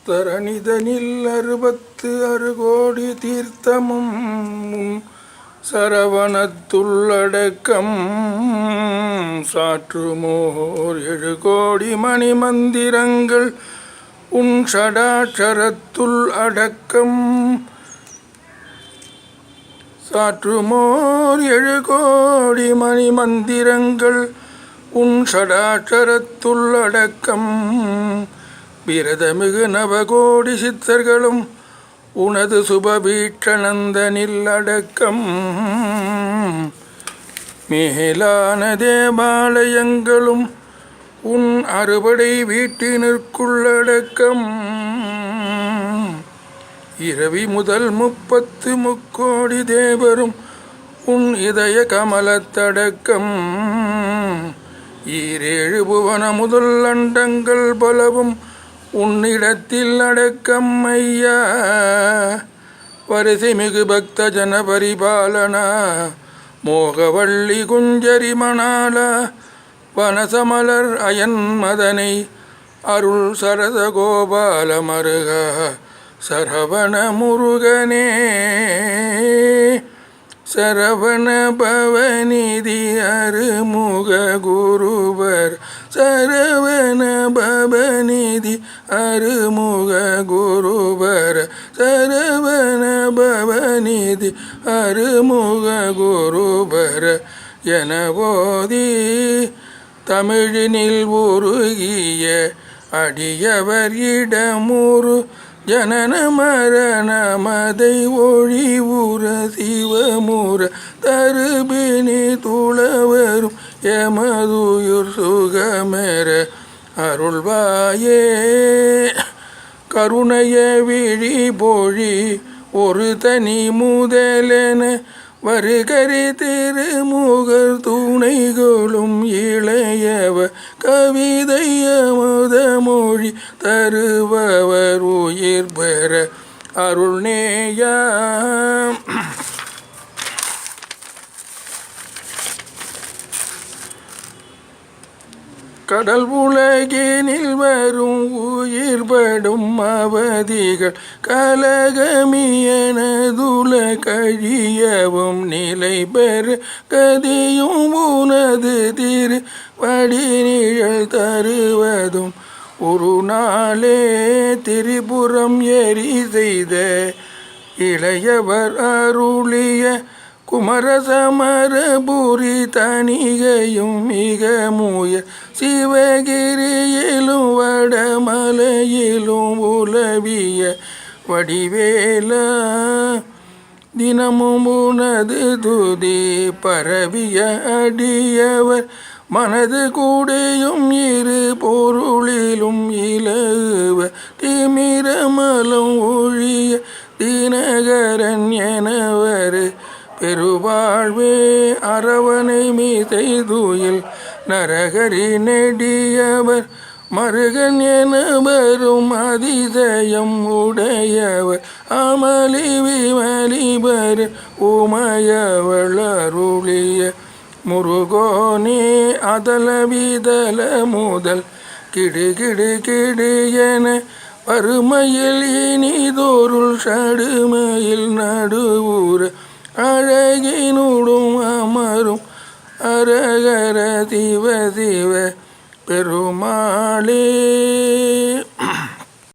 தரணிதனில் 66 கோடி தீர்த்தமும் சரவணத்துள்ளடக்கம் சாற்றுமோர் 7 கோடி மணி மந்திரங்கள் உன் ஷடாட்சரத்துள் அடக்கம் சாற்றுமோர் 7 கோடி மணி மந்திரங்கள் உன் ஷடாட்சரத்துள் அடக்கம் விரதமிகு நவகோடி சித்தர்களும் உனது சுபபீட்சணந்தனில் அடக்கம் மேலான தேவாலயங்களும் உன் அறுபடை வீட்டினிற்குள்ளடக்கம் இரவி முதல் 30 முக்கோடி தேவரும் உன் இதய கமலத்தடக்கம் ஈரேழு புவன முதல் அண்டங்கள் பலவும் உன்னிடத்தில் அடக்கம் ஐயா வரிசை மிகு பக்த ஜன பரிபாலனா மோகவள்ளி குஞ்சரி மணாலா வனசமலர் அயன் மதனை அருள் சரத கோபால மருகா சரவண முருகனே சரவண பவநிதி அருமுக குருவர் சரவண பவநிதி அருமுக குருவர் சரவண பவநிதி அருமுக குருவர் என போதி தமிழினில் உருகிய அடியவர் இடமுறு ஜனன மரண மதை ஒழிவுற சிவமுற தருபினி துளவரும் எமதுயுர் சுகமெற அருள்வாயே கருணைய விழி பொழி ஒரு தனி முதலென வருகரி திருமுகர் துணைகளும் இளையவ கவிதை அமுத மொழி தருபவர் உயிர் பெற அருள்நேயா கடல் உலகினில் வரும் உயிர்படும் அவதிகள் கலகமியனதுல கழியவும் நிலை பெற கதியும் உனது திரு வடிநிழல் தருவதும் ஒரு நாளே திரிபுரம் எரி செய்த இளையவர் அருளிய குமரசமரபுரி தனிகையும் மிக முய சிவகிரியிலும் வடமலையிலும் உலவிய வடிவேலா தினமும் உனது துதி பரவிய அடியவர் மனது கூடையும் இரு பொருளிலும் இலவ திமிரமலம் ஒழிய தினகரன் எனவர் பெருவாழ்வே அரவணை மீதை தூயில் நரகரி நெடியவர் மருகன் என வரும் அதிசயம் உடையவர் அமளி விமலிபர் உமையவள் அருளிய முருகோனே அதல விதல முதல் கிடுகிடு கிடு என வறுமையில் இனிதொருள் சடுமையில் நடுவுற அழகினுடும் அமரும் அரகர சிவ சிவ பெருமாளே.